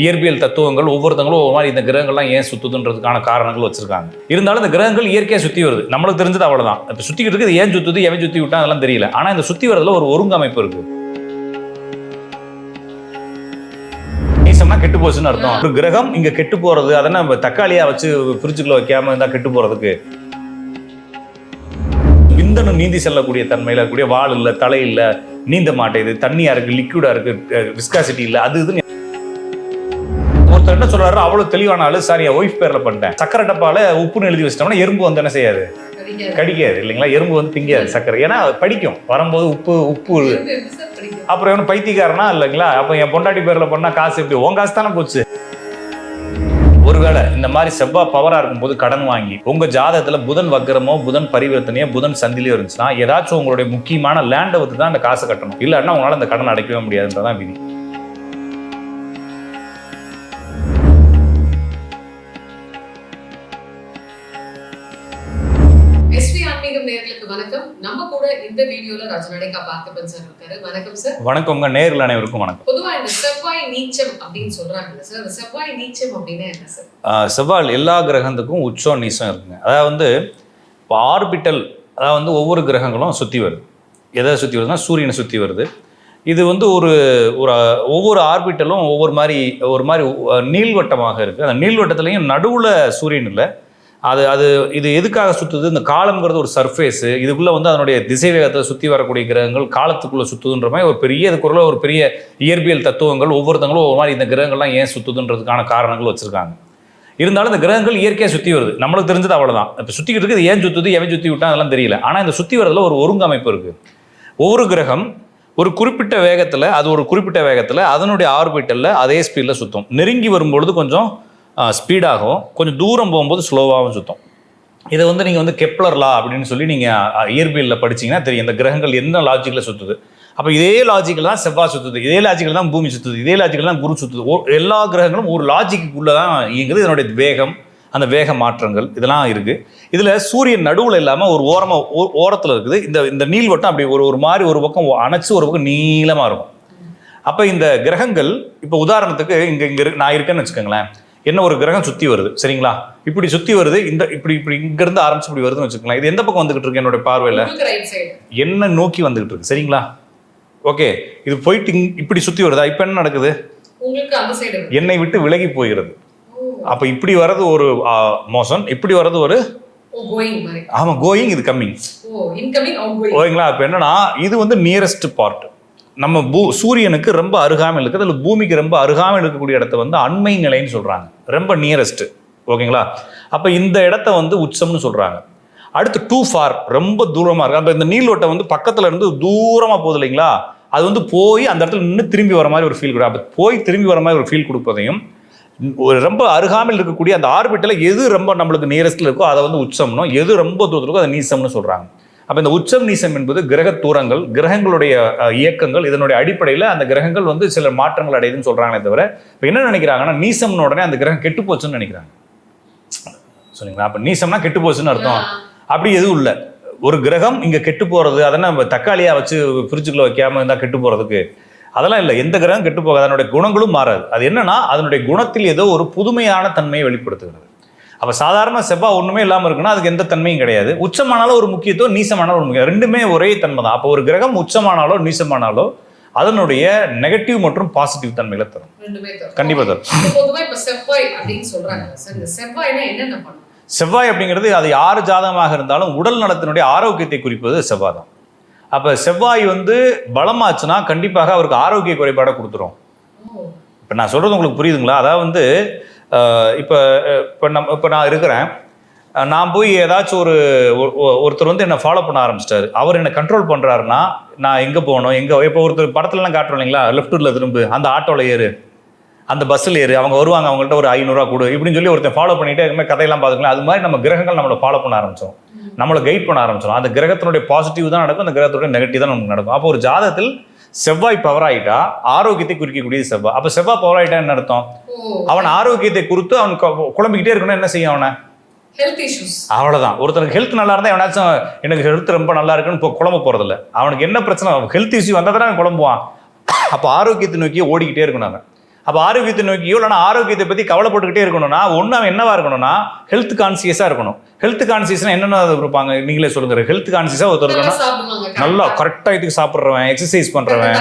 இயற்பியல் தத்துவங்கள் ஒவ்வொருத்தங்களும் ஒவ்வொரு மாதிரி இந்த கிரகங்கள்லாம் ஏன் சுத்துதுன்றதுக்கான காரணங்கள் வச்சிருக்காங்க. இருந்தாலும் இந்த கிரகங்கள் இயற்கையாக சுற்றி வருது, நம்மளுக்கு தெரிஞ்சது அவ்வளோதான். இப்போ சுற்றிக்கிட்டு இருக்குது, ஏன் சுற்றுது, எவன் சுற்றி விட்டா அதெல்லாம் தெரியல. ஆனால் இந்த சுற்றி வரதுல ஒரு ஒருங்கமைப்பு இருக்கு. நீசம்னா கெட்டு போச்சுன்னு அர்த்தம். ஒரு கிரகம் இங்க கெட்டு போறது, அதெல்லாம் நம்ம தக்காளியா வச்சு ஃப்ரிட்ஜுக்குள்ள வைக்காம இருந்தா கெட்டு போறதுக்கு. விந்தணு நீந்தி செல்லக்கூடிய தன்மையில இருக்கக்கூடிய வால் இல்லை, தலை இல்லை, நீந்த மாட்டேது, தண்ணியா இருக்கு, லிக்விடா இருக்கு, விஸ்காசிட்டி இல்லை, அது இது. ஒருத்தர் என்ன சொல்றாரு, அவ்வளவு தெளிவான ஆளு, சாரி என் ஒய்ஃப் பேர்ல பண்ணிட்டேன், சக்கரை டப்பால உப்புன்னு எழுதி வச்சிட்டோம்னா எறும்பு வந்து என்ன செய்யாது, கடிக்காது இல்லைங்களா. எறும்பு வந்து திங்காது சக்கரை, ஏன்னா படிக்கும் வரும்போது உப்பு உப்பு. அப்புறம் எவனு பைத்தியக்காரனா இல்லைங்களா. அப்ப என் பொண்டாட்டி பேர்ல பண்ணா காசு எப்படி, உன் காசு தானே போச்சு. ஒருவேளை இந்த மாதிரி செவ்வாய் பவரா இருக்கும்போது கடன் வாங்கி உங்க ஜாதகத்துல புதன் வக்கரமோ, புதன் பரிவர்த்தனையோ, புதன் சந்திலையோ இருந்துச்சுன்னா ஏதாச்சும் உங்களுடைய முக்கியமான லேண்டை வச்சு தான் அந்த காசை கட்டணும். இல்லைன்னா உங்களால அந்த கடன் அடைக்கவே முடியாதுன்றதான் விதி. வணக்கம். நம்ம கூட இந்த வீடியோல ரஜனடைக்கா பார்த்தபன் சார் இருக்காரு. வணக்கம் சார். வணக்கம்ங்க, நேரில் அனைவருக்கும் வணக்கம். பொதுவா இந்த செவ்வாய் நீச்சம் அப்படின்னு சொல்றாங்கல்ல சார், அந்த செவ்வாய் நீச்சம் அப்படின்னா என்ன சார்? செவ்வாய் எல்லா கிரகத்துக்கும் உச்சம் நீச்சம் இருக்குங்க. அதாவது வந்து இப்போ ஆர்பிட்டல், அதாவது வந்து ஒவ்வொரு கிரகங்களும் சுற்றி வருது. எதை சுற்றி வருதுன்னா சூரியனை சுற்றி வருது. இது வந்து ஒரு ஒவ்வொரு ஆர்பிட்டலும் ஒவ்வொரு மாதிரி நீள்வட்டமாக இருக்குது. அந்த நீள்வட்டத்துலேயும் நடுவில் சூரியன் இல்லை. அது இது எதுக்காக சுற்றுது, இந்த காலம்ங்கிறது ஒரு சர்ஃபேஸு, இதுக்குள்ளே வந்து அதனுடைய திசை வேகத்தில் சுற்றி வரக்கூடிய கிரகங்கள் காலத்துக்குள்ளே சுற்றுதுன்ற மாதிரி ஒரு பெரிய இதுக்குள்ள ஒரு பெரிய இயற்பியல் தத்துவங்கள் ஒவ்வொருத்தங்களும் ஒவ்வொரு மாதிரி இந்த கிரகங்கள்லாம் ஏன் சுற்றுதுன்றதுக்கான காரணங்கள் வச்சுருக்காங்க. இருந்தாலும் இந்த கிரகங்கள் இயற்கையாக சுற்றி வருது, நம்மளுக்கு தெரிஞ்சது அவ்வளோதான். இப்போ சுற்றிக்கிட்டு இருக்குது, ஏன் சுற்றுது, எவன் சுற்றி விட்டா அதெல்லாம் தெரியல. ஆனால் இந்த சுற்றி வரதுல ஒரு ஒருங்கமைப்பு இருக்குது. ஒவ்வொரு கிரகம் ஒரு குறிப்பிட்ட வேகத்தில், அது ஒரு குறிப்பிட்ட வேகத்தில் அதனுடைய ஆர்பிட்டலில் அதே ஸ்பீடில் சுற்றும். நெருங்கி வரும்பொழுது கொஞ்சம் ஸ்பீடாகவும், கொஞ்சம் தூரம் போகும்போது ஸ்லோவாகவும் சுற்றும். இதை வந்து நீங்கள் வந்து கெப்லர் லா அப்படின்னு சொல்லி நீங்கள் இயற்பியலில் படிச்சிங்கன்னா தெரியும், இந்த கிரகங்கள் என்ன லாஜிக்கில் சுற்றுது. அப்போ இதே லாஜிக்கில் தான் செவ்வாய் சுற்றுது, இதே லாஜிக்கில் தான் பூமி சுற்றுது, இதே லாஜிக்கில் தான் குரு சுற்றுது. எல்லா கிரகங்களும் ஒரு லாஜிக்குள்ளே தான் இயங்குது. இதனுடைய வேகம், அந்த வேக மாற்றங்கள் இதெல்லாம் இருக்குது. இதில் சூரியன் நடுவில் இல்லாமல் ஒரு ஓரத்தில் இருக்குது. இந்த நீள்வட்டம் அப்படி ஒரு மாதிரி ஒரு பக்கம் அணைச்சி ஒரு பக்கம் நீளமாக இருக்கும். அப்போ இந்த கிரகங்கள் இப்போ உதாரணத்துக்கு இங்கே நான் இருக்கேன்னு வச்சுக்கோங்களேன், என்ன ஒரு கிரகம் சுற்றி வருது சரிங்களா, இப்படி சுற்றி வருது, இப்படி இங்கேருந்து ஆரம்பிச்சு இப்படி வருதுன்னு வச்சுக்கலாம். இது எந்த பக்கம் வந்துகிட்டு இருக்கு, என்னோட பார்வையில் என்ன நோக்கி வந்துகிட்டு இருக்கு சரிங்களா. ஓகே, இது போயிட்டு இப்படி சுற்றி வருதா, இப்போ என்ன நடக்குது, என்னை விட்டு விலகி போகிறது. அப்போ இப்படி வர்றது ஒரு மோஷன், இப்படி வர்றது ஒரு ஆமாம் கோயிங், இது கம்மிங். ஓகேங்களா. இப்போ என்னன்னா இது வந்து நியரஸ்ட் பார்ட். நம்ம சூரியனுக்கு ரொம்ப அருகாமையில் இருக்குது, அதில் பூமிக்கு ரொம்ப அருகாமையில் இருக்கக்கூடிய இடத்த வந்து அண்மை நிலைன்னு சொல்கிறாங்க, ரொம்ப நியரஸ்ட்டு. ஓகேங்களா. அப்போ இந்த இடத்த வந்து உச்சம்னு சொல்கிறாங்க. அடுத்து டூ ஃபார், ரொம்ப தூரமாக இருக்குது. அப்போ இந்த நீள்வட்டம் வந்து பக்கத்தில் இருந்து தூரமாக போகுது இல்லைங்களா, அது வந்து போய் அந்த இடத்துல நின்று திரும்பி வர மாதிரி ஒரு ஃபீல் கொடுக்கும். அப்போ போய் திரும்பி வர மாதிரி ஒரு ஃபீல் கொடுப்பதையும், ரொம்ப அருகாமையில் இருக்கக்கூடிய அந்த ஆர்பிட்டில் எது ரொம்ப நம்மளுக்கு நியரஸ்ட்டில் இருக்கோ அதை வந்து உச்சம்னோ, எது ரொம்ப தூரத்தில் இருக்கோ அதை நீசம்னு சொல்கிறாங்க. அப்போ இந்த உச்சம் நீசம் என்பது கிரக தூரங்கள், கிரகங்களுடைய இயக்கங்கள், இதனுடைய அடிப்படையில் அந்த கிரகங்கள் வந்து சில மாற்றங்கள் அடையுதுன்னு சொல்கிறாங்களே தவிர, இப்போ என்ன நினைக்கிறாங்கன்னா நீசம்னு உடனே அந்த கிரகம் கெட்டு போச்சுன்னு நினைக்கிறாங்க. சொல்லுங்களா. அப்போ நீசம்னா கெட்டு போச்சுன்னு அர்த்தம், அப்படி எதுவும் இல்லை. ஒரு கிரகம் இங்கே கெட்டு போகிறது, அதெல்லாம் நம்ம தக்காளியாக வச்சு ஃப்ரிட்ஜுக்குள்ள வைக்காமல் இருந்தால் கெட்டு போகிறதுக்கு அதெல்லாம் இல்லை. எந்த கிரகம் கெட்டு போகாது, அதனுடைய குணங்களும் மாறாது. அது என்னன்னா அதனுடைய குணத்தில் ஏதோ ஒரு புதுமையான தன்மையை வெளிப்படுத்துகிறது. அப்போ சாதாரண செவ்வாய் ஒன்றுமே இல்லாமல் இருக்குன்னா அதுக்கு எந்த தன்மையும் கிடையாது. உச்சமானாலும் ஒரு முக்கியத்துவம், நீசமானாலும் ஒரு முக்கியம், ரெண்டுமே ஒரே தன்மை தான். அப்போ ஒரு கிரகம் உச்சமானாலோ நீசமானாலோ அதனுடைய நெகட்டிவ் மற்றும் பாசிட்டிவ் தன்மையில தரும், கண்டிப்பாக தரும். செவ்வாய் அப்படிங்கிறது அது யார் ஜாதகமாக இருந்தாலும் உடல் நலத்தினுடைய ஆரோக்கியத்தை குறிப்பது செவ்வாய் தான். அப்போ செவ்வாய் வந்து பலமாச்சுன்னா கண்டிப்பாக அவருக்கு ஆரோக்கிய குறைபாடை கொடுத்துரும். இப்போ நான் சொல்கிறது உங்களுக்கு புரியுதுங்களா. அதாவது வந்து இப்போ நான் இருக்கிறேன், நான் போய் ஏதாச்சும் ஒருத்தர் வந்து என்னை ஃபாலோ பண்ண ஆரம்பிச்சிட்டாரு, அவர் என்னை கண்ட்ரோல் பண்ணுறாருன்னா நான் எங்கே போகணும், இப்போ ஒருத்தர் படத்துலலாம் காட்டுறோம் இல்லைங்களா, லெஃப்ட்டில் திரும்ப, அந்த ஆட்டோவில் ஏறு, அந்த பஸ்ஸில் ஏறு, அவங்க வருவாங்க, அவங்கள்ட்ட ஒரு 500 ரூபா கொடு இப்படின்னு சொல்லி ஒருத்தர் ஃபாலோ பண்ணிட்டு அதுமாதிரி கதையெல்லாம் பார்த்துக்கலாம். அது மாதிரி நம்ம கிரகங்கள் நம்மளை ஃபாலோ பண்ண ஆரம்பிச்சோம், நம்மளை கைட் பண்ண ஆரம்பிச்சோம். அந்த கிரகத்தினுடைய பாசிட்டிவ் தான் நடக்கும், அந்த கிரகத்தினுடைய நெகட்டிவ் தான் நமக்கு நடக்கும். அப்போ ஒரு ஜாதகத்தில் செவ்வாய் பவர் ஆகிட்டா ஆரோக்கியத்தை குறிக்கக்கூடியது செவ்வாய். அப்போ செவ்வாய் பவர் ஆகிட்டா என்ன அர்த்தம், அவன் ஆரோக்கியத்தை குறித்து அவன் குழம்பிக்கிட்டே இருக்கணும். என்ன செய்யும் அவனை, அவ்வளவுதான். ஒருத்தருக்கு ஹெல்த் நல்லா இருந்தா எவனாச்சும் எனக்கு ஹெல்த் ரொம்ப நல்லா இருக்குன்னு இப்போ குழம்பு போறதில்ல. அவனுக்கு என்ன பிரச்சனை, ஹெல்த் இஷ்யூ வந்தால் தானே அவன் குழம்புவான். அப்போ ஆரோக்கியத்தை நோக்கி ஓடிக்கிட்டே இருக்கணும். அப்போ ஆரோக்கியத்தை நோக்கியோ இல்லைனா ஆரோக்கியத்தை பற்றி கவலைப்பட்டுக்கிட்டே இருக்கணும்னா ஒன்று அவன் என்னவா இருக்கணும்னா ஹெல்த் கான்சியஸாக இருக்கணும். ஹெல்த் கான்சியஸ்னா என்னென்ன இருப்பாங்க நீங்களே சொல்லுங்க. ஹெல்த் கான்சியஸாக ஒருத்தர் இருக்கணும், நல்லா கரெக்டாக இதுக்கு சாப்பிட்றவன், எக்ஸசைஸ் பண்ணுறவன்,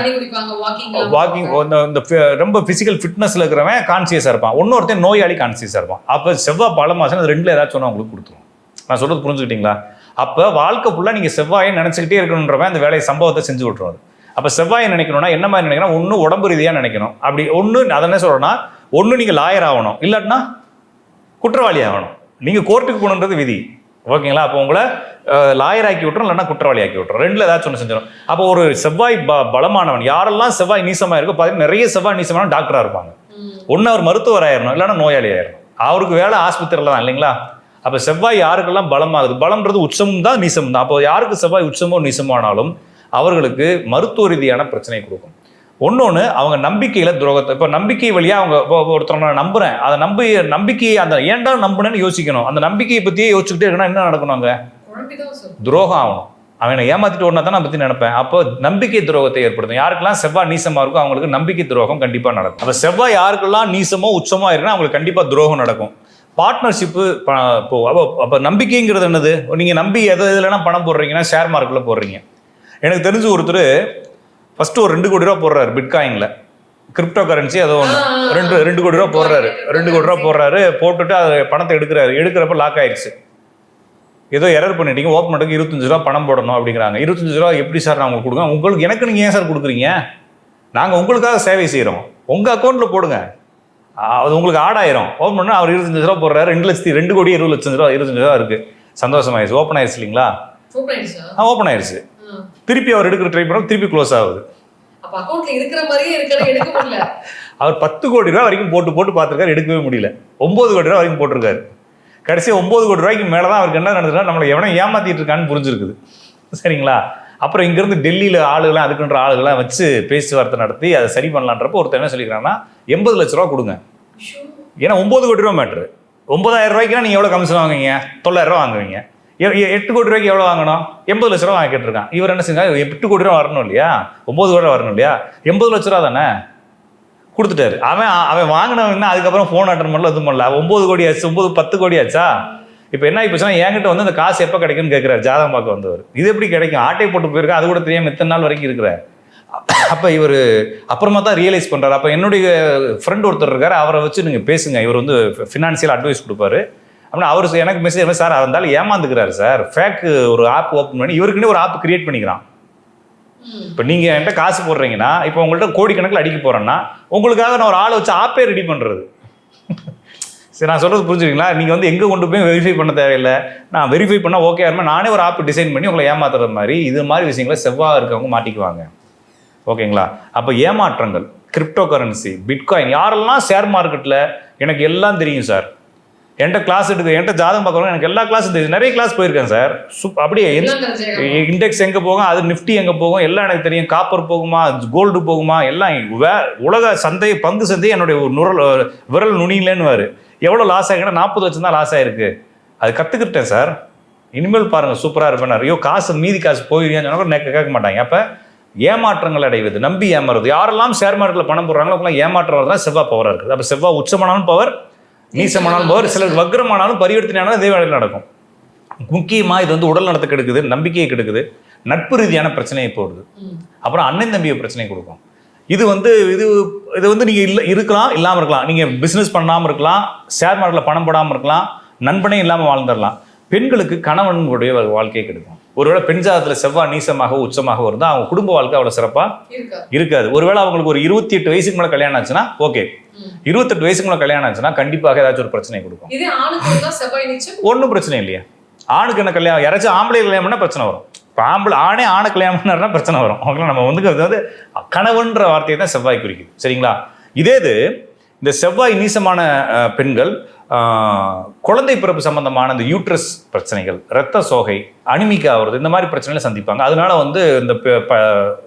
வாக்கிங், இந்த ரொம்ப ஃபிசிக்கல் ஃபிட்னஸில் இருக்கிறவன் கான்சியஸாக இருப்பான். இன்னொருத்தன் நோயாளி கான்சியஸாக இருப்பான். அப்போ செவ்வாய் பலமாசம் அது ரெண்டில் ஏதாச்சும் ஒன்று அவங்களுக்கு கொடுத்துரும். நான் சொல்கிறது புரிஞ்சுக்கிட்டீங்களா? அப்போ வாழ்க்கை ஃபுல்லாக நீங்கள் செவ்வாயை நினச்சிக்கிட்டே இருக்கணுன்றவன் அந்த வேலையை சம்பவத்தை செஞ்சு விட்டுருவாரு. அப்போ செவ்வாயை நினைக்கணும்னா என்ன மாதிரி நினைக்கணும்? ஒன்று உடம்பு ரீதியாக நினைக்கணும். அப்படி ஒன்று அதை என்ன சொல்கிறேன்னா, ஒன்று நீங்கள் லாயர் ஆகணும், இல்லாட்டினா குற்றவாளி ஆகணும். நீங்கள் கோர்ட்டுக்கு போகணுன்றது விதி, ஓகேங்களா? அப்போ உங்களை லாயர் ஆக்கி விட்டுரும், இல்லைன்னா குற்றவாளி ஆக்கி விட்டுரும். ரெண்டில் ஏதாச்சும் ஒன்று செஞ்சிடும். அப்போ ஒரு செவ்வாய் பலமானவன், யாரெல்லாம் செவ்வாய் நீசமாக இருக்கோ பார்த்தீங்கன்னா நிறைய செவ்வாய் நீசமான டாக்டராக இருப்பாங்க. ஒன்று அவர் மருத்துவர் ஆயிடணும், இல்லைன்னா நோயாளி ஆயிடணும். அவருக்கு வேலை ஆஸ்பத்திரியில் தான், இல்லைங்களா? அப்போ செவ்வாய் யாருக்கெல்லாம் பலமாகுது, பலம்ன்றது உச்சமும் தான் நீசமும் தான். அப்போ யாருக்கு செவ்வாய் உச்சமோ நீசமானாலும் அவர்களுக்கு மருத்துவ ரீதியான பிரச்சனை கொடுக்கும். ஒன்னொன்று அவங்க நம்பிக்கையில் துரோகத்தை, இப்போ நம்பிக்கை வழியாக அவங்க ஒருத்தர் நான் நம்புகிறேன், அதை நம்பிக்கையை அந்த ஏன்டா நம்புனேன்னு யோசிக்கணும். அந்த நம்பிக்கையை பற்றியே யோசிச்சுக்கிட்டே இருக்கணும். என்ன நடக்கணும்? அங்கே துரோகம் ஆகணும். அவனை ஏமாத்திட்டு ஒன்றா தான் நான் பற்றி நினைப்பேன். அப்போ நம்பிக்கை துரோகத்தை ஏற்படுத்தும். யாருக்கெல்லாம் செவ்வாய் நீசமாக இருக்கும் அவங்களுக்கு நம்பிக்கை துரோகம் கண்டிப்பாக நடக்கும். அப்போ செவ்வாய் யாருக்கெல்லாம் நீசமோ உச்சமோ இருக்குன்னா அவங்களுக்கு கண்டிப்பாக துரோகம் நடக்கும். பார்ட்னர்ஷிப்பு அப்போ நம்பிக்கைங்கிறது என்னது? நீங்கள் நம்பி எதுலனா பணம் போடுறீங்கன்னா ஷேர் மார்க்கெட்டில் போடுறீங்க. எனக்கு தெரிஞ்சு ஒருத்தர் ஃபஸ்ட்டு ஒரு 2 கோடி ரூபா போடுறாரு பிட்காயினில், கிரிப்டோ கரன்சி ஏதோ ஒன்று 2 கோடி ரூபா போடுறாரு. 2 கோடி ரூபா போடுறாரு, போட்டுட்டு அதை பணத்தை எடுக்கிறப்ப லாக் ஆயிடுச்சு. ஏதோ எரர் பண்ணிட்டீங்க, ஓப்பன் பண்ணுறதுக்கு 25 ரூபா பணம் போடணும் அப்படிங்கிறாங்க. 25 ரூபா எப்படி சார் நான் உங்களுக்கு கொடுங்க? உங்களுக்கு எனக்கு நீங்கள் ஏன் சார் கொடுக்குறீங்க? நாங்கள் உங்களுக்காக சேவை செய்கிறோம், உங்கள் அக்கௌண்ட்டில் போடுங்க, அது உங்களுக்கு ஆடாயிரம். ஓப்பன் பண்ணால் அவர் 25 ரூபா போடுறாரு. 2 கோடி 20 லட்சம் ரூபா 25 ரூபா இருக்குது. சந்தோஷமாயிருச்சு, ஓப்பன் ஆயிடுச்சு இல்லைங்களா? ஓப்பன் ஆயிடுச்சு. திருப்பி அவர் எடுக்கிற ட்ரை பண்ண திருப்பி க்ளோஸ் ஆகுது. அவர் 10 கோடி ரூபா வரைக்கும் போட்டு பார்த்துருக்காரு, எடுக்கவே முடியல. 9 கோடி ரூபா வரைக்கும் போட்டிருக்காரு. கடைசி 9 கோடி ரூபாய்க்கு மேலே தான் அவருக்கு என்ன நடந்ததுன்னா நம்மளை எவனை ஏமாத்திட்டு இருக்கான்னு புரிஞ்சிருக்குது, சரிங்களா? அப்புறம் இங்கேருந்து டெல்லியில் ஆளுகளாம் அதுக்குன்ற ஆளுகளாம் வச்சு பேச்சுவார்த்தை நடத்தி அதை சரி பண்ணலான்றப்போ ஒருத்தர் என்ன சொல்லிக்கிறாங்கன்னா 80 லட்ச ரூபா கொடுங்க. ஏன்னா 9 கோடி ரூபா மேட்ரு. 9,000 ரூபாய்க்குனா நீங்கள் எவ்வளோ கமிஷன் வாங்குவீங்க? 9,000 ரூபா வாங்குவீங்க. 8 கோடி ரூபாய்க்கு எவ்வளோ வாங்கணும்? 80 லட்ச ரூபா வாங்கி கேட்டிருக்கான். இவர் என்ன செஞ்சாங்க? 8 கோடி ரூபா வரணும் இல்லையா, 9 கோடி ரூபா வரணும் இல்லையா, 80 லட்ச ரூபா தானே கொடுத்துட்டாரு. அவன் வாங்கினவங்கன்னா அதுக்கப்புறம் ஃபோன் அட்டன் பண்ணல, எதுவும் பண்ணல. 9 கோடி ஆச்சு, 10 கோடி ஆச்சா? இப்போ என்ன ஆகிப்போச்சுன்னா என்கிட்ட வந்து அந்த காசு எப்போ கிடைக்குன்னு கேட்குறாரு ஜாதகம் பார்க்க வந்தவர். இது எப்படி கிடைக்கும்? ஆட்டை போட்டு போயிருக்கா, அது கூட தெரியாமல் இத்தனை நாள் வரைக்கும் இருக்கிறார். அப்போ இவர் அப்புறமா தான் ரியலைஸ் பண்ணுறாரு. அப்போ என்னுடைய ஃப்ரெண்ட் ஒருத்தர் இருக்கார், அவரை வச்சு நீங்கள் பேசுங்க, இவர் வந்து ஃபினான்ஷியல் அட்வைஸ் கொடுப்பாரு அப்படின்னா. அவர் எனக்கு மெசேஜ், சார் இருந்தாலும் ஏமாந்துக்கிறாரு சார், ஃபேக் ஒரு ஆப் ஓப்பன் பண்ணி இவருக்குன்னே ஒரு ஆப் கிரியேட் பண்ணிக்கிறான். இப்போ நீங்கள் என்கிட்ட காசு போடுறீங்கன்னா, இப்போ உங்கள்கிட்ட கோடிக்கணக்கில் அடிக்க போகிறேன்னா உங்களுக்காக நான் ஒரு ஆளை வச்சு ஆப்பே ரெடி பண்ணுறது. சரி, நான் சொல்கிறது புரிஞ்சுக்கிங்களா? நீங்கள் வந்து எங்கே கொண்டு போய் வெரிஃபை பண்ண தேவையில்லை, நான் வெரிஃபை பண்ணால் ஓகே ஆகுமே, நானே ஒரு ஆப் டிசைன் பண்ணி உங்களை ஏமாத்துறது மாதிரி இது மாதிரி விஷயங்களை செவ்வாய் இருக்கவங்க மாட்டிக்குவாங்க, ஓகேங்களா? அப்போ ஏமாற்றங்கள், கிரிப்டோ கரன்சி, பிட்காயின், யாரெல்லாம் ஷேர் மார்க்கெட்டில் எனக்கு எல்லாம் தெரியும் சார், என்கிட்ட கிளாஸ் என்கிட்ட ஜாதகம் பார்க்குறவங்க எனக்கு எல்லா கிளாஸும் தெரியும், நிறைய கிளாஸ் போயிருக்கேன் சார். அப்படியே இண்டெக்ஸ் எங்கே போகும், அது நிஃப்டி எங்கே போகும் எல்லாம் எனக்கு தெரியும். காப்பர் போகுமா, கோல்டு போகுமா, எல்லாம் உலக சந்தை, பங்கு சந்தை என்னுடைய விரல் நுனியிலேன்னு எவ்வளோ லாஸ் ஆகினா 40 லட்சம் தான் லாஸ் ஆகிருக்கு. அது கற்றுக்கிட்டேன் சார், இனிமேல் பாருங்கள் சூப்பராக இருப்பேன். ஐயோ காசு மீதி காசு போயிருக்கேன்னு சொன்னால் கேட்க மாட்டாங்க. அப்போ ஏமாற்றங்கள் அடைவது, நம்பி ஏமாறுறது, யாரெல்லாம் ஷேர் மார்க்கெட்டில் பணம் போடுறாங்களோ அவங்களாம் ஏமாற்றுறது தான் செவ்வாய் பவராக இருக்குது. அப்போ செவ்வாய் உச்சமானாலும் பவர், நீசமானாலும் பவர், சிலர் வக்ரமானாலும் பரிவர்த்தனையானாலும் இதே வேலையில் நடக்கும். முக்கியமாக இது வந்து உடல் நலத்தை கெடுக்குது, நம்பிக்கையை கெடுக்குது, நட்பு ரீதியான பிரச்சனையை போடுது, அப்புறம் அண்ணன் தம்பியை பிரச்சனை கொடுக்கும். இது வந்து நீங்கள் இருக்கலாம், இல்லாமல் இருக்கலாம். நீங்கள் பிஸ்னஸ் பண்ணாமல் இருக்கலாம், ஷேர் மார்க்கெட்டில் பணம் போடாமல் இருக்கலாம், நண்பனே இல்லாமல் வாழ்ந்துடலாம். பெண்களுக்கு கணவனுடைய வாழ்க்கையை கெடுக்கும். ஒருவேளை பெண் ஜாதகத்தில் செவ்வாய் நீசமாக உச்சமாக இருந்தால் அவங்க குடும்ப வாழ்க்கை அவ்வளோ சிறப்பாக இருக்காது. ஒருவேளை அவங்களுக்கு ஒரு 28 வயசுக்கு மேலே கல்யாணம் ஆச்சுன்னா ஓகே, 28 வயசுக்கு மேலே கல்யாணம் ஆச்சுன்னா கண்டிப்பாக ஏதாச்சும் ஒரு பிரச்சனை கொடுக்கும். ஒன்றும் பிரச்சனை இல்லையா? ஆணுக்கு என்ன கல்யாணம், யாராச்சும் ஆம்பளை கல்யாணம் பண்ணால் பிரச்சனை வரும். இப்போ ஆணே ஆணை கல்யாணம் பண்ணாருன்னா பிரச்சனை வரும். அவங்களாம் நம்ம வந்து கணவன்ற வார்த்தையை தான் செவ்வாய் குறிக்குது, சரிங்களா? இதே இந்த செவ்வாய் நீசமான பெண்கள் குழந்தை பிறப்பு சம்பந்தமான இந்த யூட்ரஸ் பிரச்சனைகள், இரத்த சோகை, அனிமிக் ஆகிறது, இந்த மாதிரி பிரச்சனைகளை சந்திப்பாங்க. அதனால வந்து இந்த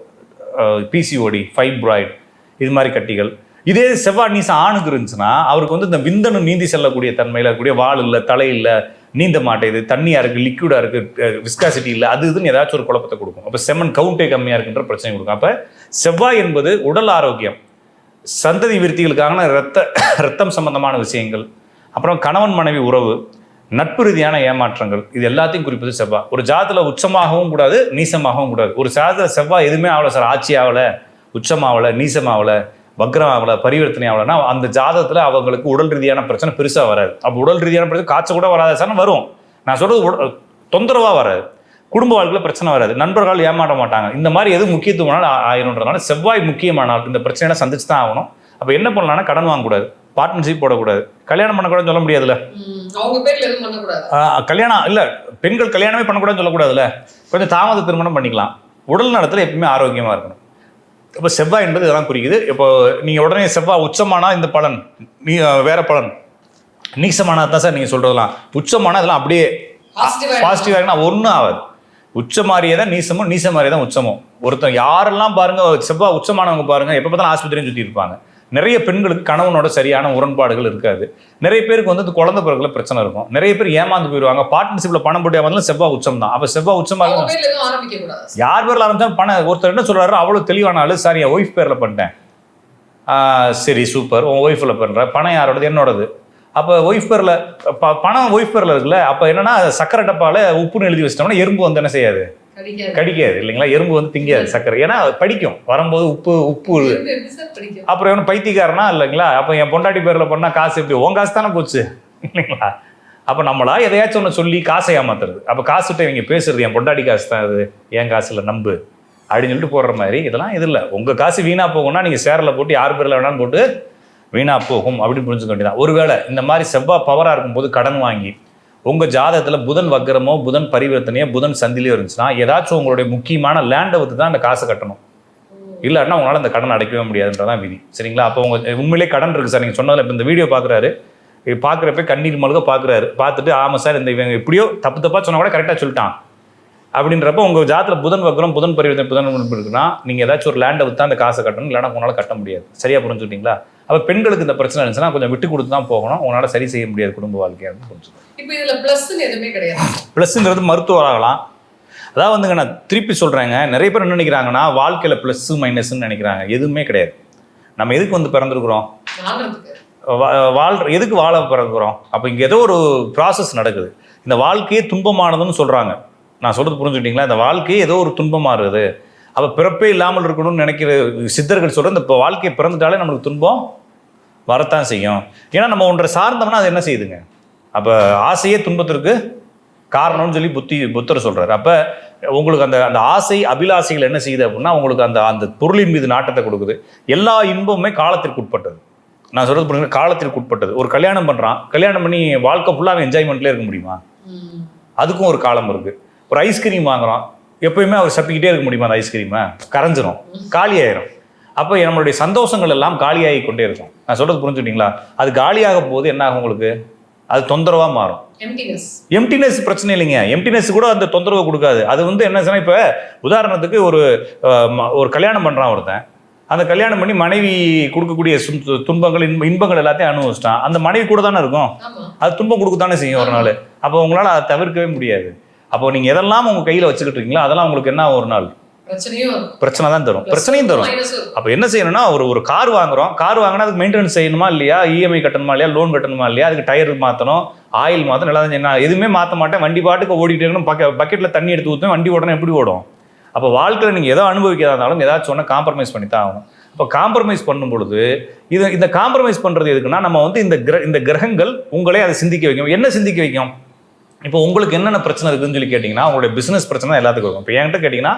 பிசிஓடி, ஃபைப்ராய்டு, இது மாதிரி கட்டிகள். இதே செவ்வாய் நீசம் ஆணுக்கு இருந்துச்சுன்னா அவருக்கு வந்து இந்த விந்தணு நீந்தி செல்லக்கூடிய தன்மையில் இருக்கக்கூடிய வால் இல்லை, தலை இல்லை, நீந்த மாட்டேது, தண்ணியாக இருக்குது, லிக்விடாக இருக்குது, விஸ்காசிட்டி இல்லை, அது இதுன்னு ஏதாச்சும் ஒரு குழப்பத்தை கொடுக்கும். அப்போ செமன் கவுண்டே கம்மியாக இருக்குன்ற பிரச்சனை கொடுக்கும். அப்போ செவ்வாய் என்பது உடல் ஆரோக்கியம், சந்ததி விருத்திகளுக்கான ரத்தம் சம்பந்தமான விஷயங்கள், அப்புறம் கணவன் மனைவி உறவு, நட்பு ரீதியான ஏமாற்றங்கள், இது எல்லாத்தையும் குறிப்பது செவ்வாய். ஒரு ஜாதத்தில் உச்சமாகவும் கூடாது, நீசமாகவும் கூடாது. ஒரு ஜாதத்தில் செவ்வாய் எதுவுமே ஆகலை சார், ஆட்சி ஆகலை, உச்சமாகலை, நீசமாகலை, வக்ரம் ஆகலை, பரிவர்த்தனை ஆகலைன்னா அந்த ஜாதகத்தில் அவங்களுக்கு உடல் ரீதியான பிரச்சனை பெருசாக வராது. அப்போ உடல் ரீதியான பிரச்சனை காய்ச்சல் கூட வராது சார், வரும். நான் சொல்கிறது தொந்தரவாக வராது. குடும்ப வாழ்க்கையில் பிரச்சனை வராது, நண்பர்கள் ஏமாற மாட்டாங்க. இந்த மாதிரி எது முக்கியத்துவமான ஆயிருன்றதுனால செவ்வாய் முக்கியமானால் இந்த பிரச்சனையை சந்திச்சு தான் ஆகணும். அப்போ என்ன பண்ணலாம்னா கடன் வாங்கக்கூடாது, பார்ட்னர்ஷிப் போடக்கூடாது, கல்யாணம் பண்ணக்கூடாதுன்னு சொல்ல முடியாதுல்ல. அவங்க பேர்ல எதுவும் பண்ணக்கூடாது. கல்யாணம் இல்லை, பெண்கள் கல்யாணமே பண்ணக்கூடாதுன்னு சொல்லக்கூடாதுல்ல. கொஞ்சம் தாமத திருமணம் பண்ணிக்கலாம். உடல் நலத்தில் எப்பவுமே ஆரோக்கியமாக இருக்கணும். இப்போ செவ்வாய் என்பது இதெல்லாம் குறிக்குது. இப்போ நீங்கள் உடனே செவ்வாய் உச்சமானா இந்த பலன், வேற பலன், நீசமானா தான் சார் நீங்கள் சொல்கிறதெல்லாம். உச்சமானா இதெல்லாம் அப்படியே பாசிட்டிவாக இருக்குன்னா ஒன்றும் ஆகாது. உச்ச மாதிரியே தான் நீசமும், நீச மாதிரியே தான் உச்சமும். ஒருத்தன் யாரெல்லாம் பாருங்க செவ்வாய் உச்சமானவங்க பாருங்க எப்போ பார்த்தாலும் ஆஸ்பத்திரியும் சுற்றி இருப்பாங்க. நிறைய பெண்களுக்கு கணவனோட சரியான உடன்பாடுகள் இருக்காது. நிறைய பேருக்கு வந்து குழந்தை பிறகுல பிரச்சனை இருக்கும். நிறைய பேர் ஏமாந்து போயிடுவாங்க. பார்ட்னர்ஷிப்ல பணம் போட்டு ஏமாந்தாலும் செவ்வாய் உச்சம் தான். அப்போ செவ்வாய் உச்சமாக யார் பேரில் ஆரம்பிச்சாலும் பணம். ஒருத்தர் என்ன சொல்றாரு, அவ்வளோ தெளிவான ஆளு, சார் என் ஒய்ஃப் பேரில் பண்ணிட்டேன். சரி சூப்பர், உன் ஒய்ஃபில் பண்ணுற பணம் யாரோடது? என்னோடது. அப்போ ஒய்ஃப் பேரில் பணம் ஒய்ஃப் பேரில் இருக்குல்ல. அப்போ என்னன்னா சக்கரை டப்பால உப்புன்னு எழுதி வச்சிட்டோம்னா எறும்பு வந்து என்ன செய்யாது, கடிக்காது இல்லைங்களா. எறும்பு வந்து திங்காது சக்கரை, ஏன்னா படிக்கும் வரும்போது உப்பு. அப்புறம் எவனும் பைத்தியக்காரனா இல்லைங்களா. அப்போ என் பொண்டாட்டி பேரில் பண்ணால் காசு எப்படி, உன் காசு தானே போச்சு இல்லைங்களா. அப்போ நம்மளா எதையாச்சும் ஒன்று சொல்லி காசை ஏமாத்துறது. அப்போ காசுகிட்ட இவங்க பேசுறது என் பொண்டாட்டி காசு தான், அது என் காசு இல்லை நம்பு அப்படின்னு சொல்லிட்டு போடுற மாதிரி இதெல்லாம் இது இல்லை. உங்கள் காசு வீணாக போகும்னா நீங்கள் சேரில் போட்டு யார் பேரில் வேணாலும் போட்டு வீணாக போகும் அப்படின்னு புரிஞ்சுக்க வேண்டியதான். ஒருவேளை இந்த மாதிரி செவ்வாய் பவராக இருக்கும்போது கடன் வாங்கி உங்கள் ஜாதகத்தில் புதன் வக்கரமோ புதன் பரிவர்த்தனையோ புதன் சந்திலையோ இருந்துச்சுன்னா ஏதாச்சும் உங்களுடைய முக்கியமான லேண்டை வச்சு தான் அந்த காசை கட்டணும். இல்லைன்னா உங்களால் அந்த கடன் அடைக்கவே முடியாதுன்றதான் விதி. சரிங்களா. அப்போ உங்கள் உண்மையிலே கடன் இருக்குது சார். நீங்கள் சொன்னதில் இப்போ இந்த வீடியோ பார்க்குறாரு, பார்க்குறப்ப கண்ணீர் மல்க பார்க்குறாரு, பார்த்துட்டு ஆமாம் சார் இந்த இவங்க எப்படியோ தப்பாக சொன்னால் கூட கரெக்டாக சொல்லிட்டான் அப்படின்றப்ப உங்கள் ஜாதத்தில் புதன் வக்கரம் புதன் பரிவர்த்தனை புதன் இருக்குன்னா நீங்கள் ஏதாச்சும் ஒரு லேண்டை வச்சு தான் அந்த காசை கட்டணும். இல்லைன்னா உங்களால் கட்ட முடியாது. சரியாக புரிஞ்சுக்கிட்டீங்களா. அப்போ பெண்களுக்கு இந்த பிரச்சனை இருந்துச்சுன்னா கொஞ்சம் விட்டு கொடுத்து தான் போகணும். உங்களால் சரி செய்ய முடியாது குடும்ப வாழ்க்கையாக புரிஞ்சுக்கணும். இப்போ இதில் ப்ளஸ்ன்னு எதுவுமே கிடையாது. ப்ளஸ்ங்கிறது மருத்துவர் ஆகலாம். அதாவது வந்துங்க நான் திருப்பி சொல்கிறேங்க, நிறைய பேர் என்ன நினைக்கிறாங்கன்னா வாழ்க்கையில் ப்ளஸ்ஸு மைனஸ்ன்னு நினைக்கிறாங்க. எதுவுமே கிடையாது. நம்ம எதுக்கு வந்து பிறந்திருக்கிறோம், எதுக்கு வாழ பிறகுறோம். அப்போ இங்கே ஏதோ ஒரு ப்ராசஸ் நடக்குது. இந்த வாழ்க்கையே துன்பமானதுன்னு சொல்கிறாங்க. நான் சொல்கிறது புரிஞ்சுக்கிட்டீங்களா. இந்த வாழ்க்கையே ஏதோ ஒரு துன்பமாக இருக்குது. அப்போ பிறப்பே இல்லாமல் இருக்கணும்னு நினைக்கிற சித்தர்கள் சொல்கிற இந்த இப்போ வாழ்க்கையை பிறந்துட்டாலே நம்மளுக்கு துன்பம் வரத்தான் செய்யும். ஏன்னா நம்ம ஒன்றை சார்ந்தோம்னா அது என்ன செய்யுதுங்க. அப்போ ஆசையே துன்பத்திற்கு காரணம்னு சொல்லி புத்தர் சொல்கிறார். அப்போ உங்களுக்கு அந்த ஆசை அபிலாசைகள் என்ன செய்யுது அப்படின்னா உங்களுக்கு அந்த பொருளின் மீது நாட்டத்தை கொடுக்குது. எல்லா இன்பமுமே காலத்திற்கு உட்பட்டது. நான் சொல்கிறது புரியுங்க, காலத்திற்கு உட்பட்டது. ஒரு கல்யாணம் பண்ணுறான், கல்யாணம் பண்ணி வாழ்க்கை ஃபுல்லாக என்ஜாய்மெண்ட்லேயே இருக்க முடியுமா? அதுக்கும் ஒரு காலம் இருக்குது. ஒரு ஐஸ்கிரீம் வாங்குகிறோம், எப்பயுமே அவர் சப்பிக்கிட்டே இருக்க முடியுமா? அந்த ஐஸ்கிரீமை கரைஞ்சிரும், காலியாயிரும். அப்போ நம்மளுடைய சந்தோஷங்கள் எல்லாம் காலியாகி கொண்டே இருக்கும். நான் சொல்கிறது புரிஞ்சுக்கிட்டீங்களா. அது காலியாக போது என்ன ஆகும் உங்களுக்கு, அது தொந்தரவாக மாறும். எம்டினஸ் பிரச்சனை இல்லைங்க. எம்டினஸ் கூட அந்த தொந்தரவு கொடுக்காது. அது வந்து என்ன சொன்னால், இப்போ உதாரணத்துக்கு ஒரு கல்யாணம் பண்ணுறான் ஒருத்தன், அந்த கல்யாணம் பண்ணி மனைவி கொடுக்கக்கூடிய துன்பங்கள் இன்பங்கள் எல்லாத்தையும் அனுபவிச்சிட்டான். அந்த மனைவி கூட தானே இருக்கும், அது துன்பம் கொடுக்கத்தானே செய்யும் ஒரு நாள். அப்போ உங்களால் அதை தவிர்க்கவே முடியாது. அப்போ நீங்கள் எதெல்லாம் உங்கள் கையில் வச்சுக்கிட்டு இருக்கீங்களோ அதெல்லாம் உங்களுக்கு என்ன ஒரு நாள் பிரச்சனை தான் தரும், பிரச்சனையும் தரும். அப்போ என்ன செய்யணும்னா ஒரு கார் வாங்குறோம், கார் வாங்கினா அதுக்கு மெயின்டெனன்ஸ் செய்யணுமா இல்லையா, இஎம்ஐ கட்டணுமா இல்லையா, லோன் கட்டணுமா இல்லையா, அதுக்கு டயர் மாற்றணும், ஆயில் மாற்றணும், எல்லாம் நான் எதுவுமே மாற்ற மாட்டேன், வண்டி பாட்டுக்கு ஓடிட்டு இருக்கணும், பக்கெட்டில் தண்ணி எடுத்து ஊற்றுவேன், வண்டி ஓடணும், எப்படி ஓடும். அப்போ வாழ்க்கையில் நீங்கள் எதோ அனுபவிக்கிறதா இருந்தாலும் ஏதாச்சும் ஒன்று காம்ப்ரமைஸ் பண்ணி தான் ஆகணும். இப்போ காம்ப்ரமைஸ் பண்ணும் பொழுது இந்த காம்ப்ரமைஸ் பண்ணுறது எதுக்குன்னா நம்ம வந்து இந்த கிரகங்கள் உங்களே அதை சிந்திக்க வைக்கும். என்ன சிந்திக்க வைக்கும்? இப்போ உங்களுக்கு என்னென்ன பிரச்சனை இருக்குதுன்னு சொல்லி கேட்டிங்கன்னா உங்களுடைய பிஸ்னஸ் பிரச்சனை தான் எல்லாத்துக்கும் இருக்கும். இப்போ என்கிட்ட கேட்டிங்கன்னா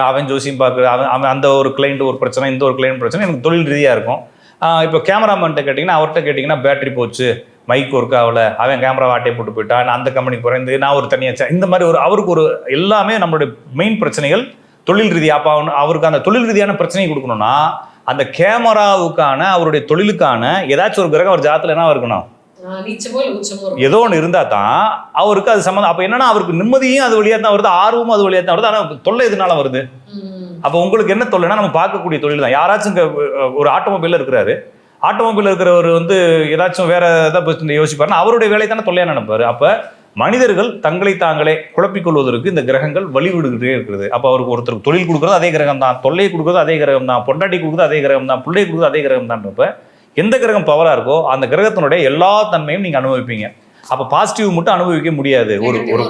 அவன் ஜோசியம் பார்க்குற அவன் அந்த ஒரு கிளைண்ட் ஒரு பிரச்சனை, இந்த ஒரு கிளைண்ட் பிரச்சனை, எனக்கு தொழில் ரீதியாக இருக்கும். இப்போ கேமராமேன்ட்ட கேட்டிங்கன்னா அவர்கிட்ட கேட்டிங்கன்னா பேட்டரி போச்சு, மைக் ஒர்க் ஆகலை, அவன் கேமரா வாட்டையை போட்டு போயிட்டான், நான் அந்த கம்பெனிக்கு போகிறேன், நான் ஒரு தனியாக இந்த மாதிரி அவருக்கு ஒரு எல்லாமே நம்மளுடைய மெயின் பிரச்சனைகள் தொழில் ரீதியாக. அப்போ அவருக்கு அந்த தொழில் ரீதியான பிரச்சனையை கொடுக்கணும்னா அந்த கேமராவுக்கான அவருடைய தொழிலுக்கான ஏதாச்சும் ஒரு கிரகம் ஒரு ஜாதத்தில் என்ன இருக்கணும், ஏதோ ஒன்று இருந்தால் தான் அவருக்கு அது சம்மந்தம். அப்போ என்னன்னா அவருக்கு நிம்மதியும் அது வழியாக தான் வருது, ஆர்வமும் அது வழியாக தான் வருது. ஆனால் தொல்லை எதுனால வருது? அப்போ உங்களுக்கு என்ன தொல்லைன்னா நம்ம பார்க்கக்கூடிய தொழில் தான். யாராச்சும் ஒரு ஆட்டோமொபைலில் இருக்கிறாரு, ஆட்டோமொபைலில் இருக்கிறவர் வந்து ஏதாச்சும் வேற ஏதாவது யோசிப்பாருன்னா அவருடைய வேலை தானே தொல்லையாக நினைப்பாரு. அப்போ மனிதர்கள் தங்களை தாங்களே குழப்பிக் கொள்வதற்கு இந்த கிரகங்கள் வழிவிடுகிட்டே இருக்கிறது. அப்போ அவருக்கு ஒருத்தருக்கு தொழில் கொடுக்குறது அதே கிரகம் தான், தொல்லை கொடுக்குறது அதே கிரகம் தான், பொண்டாட்டி கொடுக்குறது அதே கிரகம் தான், பிள்ளை கொடுக்குறது அதே கிரகம் தான்றப்ப எந்த கிரகம் பவராக இருக்கோ அந்த கிரகத்தினுடைய எல்லா தன்மையும் நீங்கள் அனுபவிப்பீங்க. அப்போ பாசிட்டிவ் மட்டும் அனுபவிக்க முடியாது.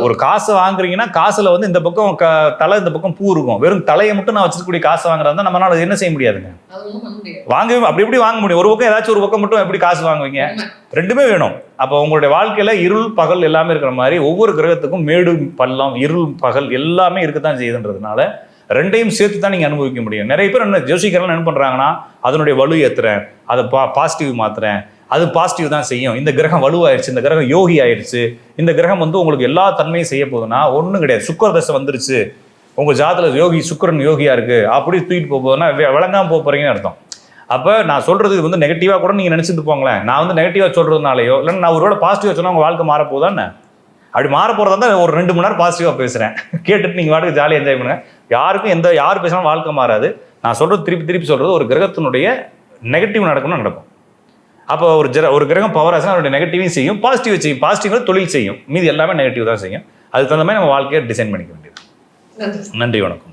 ஒரு காசை வாங்குறீங்கன்னா காசுல வந்து இந்த பக்கம் தலை இந்த பக்கம் பூ இருக்கும். வெறும் தலையை மட்டும் நான் வச்சுக்கூடிய காசை வாங்குறதா நம்மளால என்ன செய்ய முடியாதுங்க. வாங்கவே அப்படி எப்படி வாங்க முடியும்? ஒரு பக்கம் ஏதாச்சும் ஒரு பக்கம் மட்டும் எப்படி காசு வாங்குவீங்க? ரெண்டுமே வேணும். அப்போ உங்களுடைய வாழ்க்கையில இருள் பகல் எல்லாமே இருக்கிற மாதிரி ஒவ்வொரு கிரகத்துக்கும் மேடு பள்ளம் இருள் பகல் எல்லாமே இருக்கத்தான் செய்யுதுன்றதுனால ரெண்டையும் சேர்த்து தான் நீங்கள் அனுபவிக்க முடியும். நிறைய பேர் என்ன ஜோசிகர்லாம் என்ன பண்ணுறாங்கன்னா அதனுடைய வலு ஏற்றுறேன், அதை பாசிட்டிவ் மாற்றுறேன், அது பாசிட்டிவ் தான் செய்யும், இந்த கிரகம் வலுவாயிடுச்சு, இந்த கிரகம் யோகி ஆயிடுச்சு, இந்த கிரகம் வந்து உங்களுக்கு எல்லா தன்மையும் செய்ய போகுதுன்னா ஒன்றும் கிடையாது. சுக்கர தசை வந்துருச்சு, உங்கள் ஜாதத்தில் யோகி சுக்கரன் யோகியா இருக்குது அப்படி தூக்கிட்டு போகுதுன்னா விளங்காமல் போக போகிறீங்கன்னு அர்த்தம். அப்போ நான் சொல்கிறது இது வந்து நெகட்டிவாக கூட நீங்கள் நினச்சிட்டு போங்களேன். நான் வந்து நெகட்டிவாக சொல்கிறதுனாலையோ இல்லைன்னா நான் ஒருவேளை பாசிட்டிவாக சொன்னால் உங்கள் வாழ்க்கை மாறப்போதானே? அப்படி மாற போகிறதா தான் ஒரு 2 மணி நேரம் பாசிட்டிவாக பேசுகிறேன். கேட்டுட்டு நீங்கள் வாட்டுக்கு ஜாலியாக என்ஜாய் பண்ணுங்கள். யாருக்கும் யார் பேசினாலும் வாழ்க்கை மாறாது. நான் சொல்கிறது திருப்பி சொல்கிறது ஒரு கிரகத்தினுடைய நெகட்டிவ் நடக்கணும்னு நடக்கும். அப்போ ஒரு கிரகம் பவர் ஆச்சுன்னா அதோட நெகட்டிவையும் செய்யும், பாசிட்டிவ் செய்யும். பாசிட்டிவ் தொழில் செய்யும், மீதி எல்லாமே நெகட்டிவ் தான் செய்யும். அதுக்கு தகுந்த மாதிரி நம்ம வாழ்க்கையை டிசைன் பண்ணிக்க வேண்டியது. நன்றி, வணக்கம்.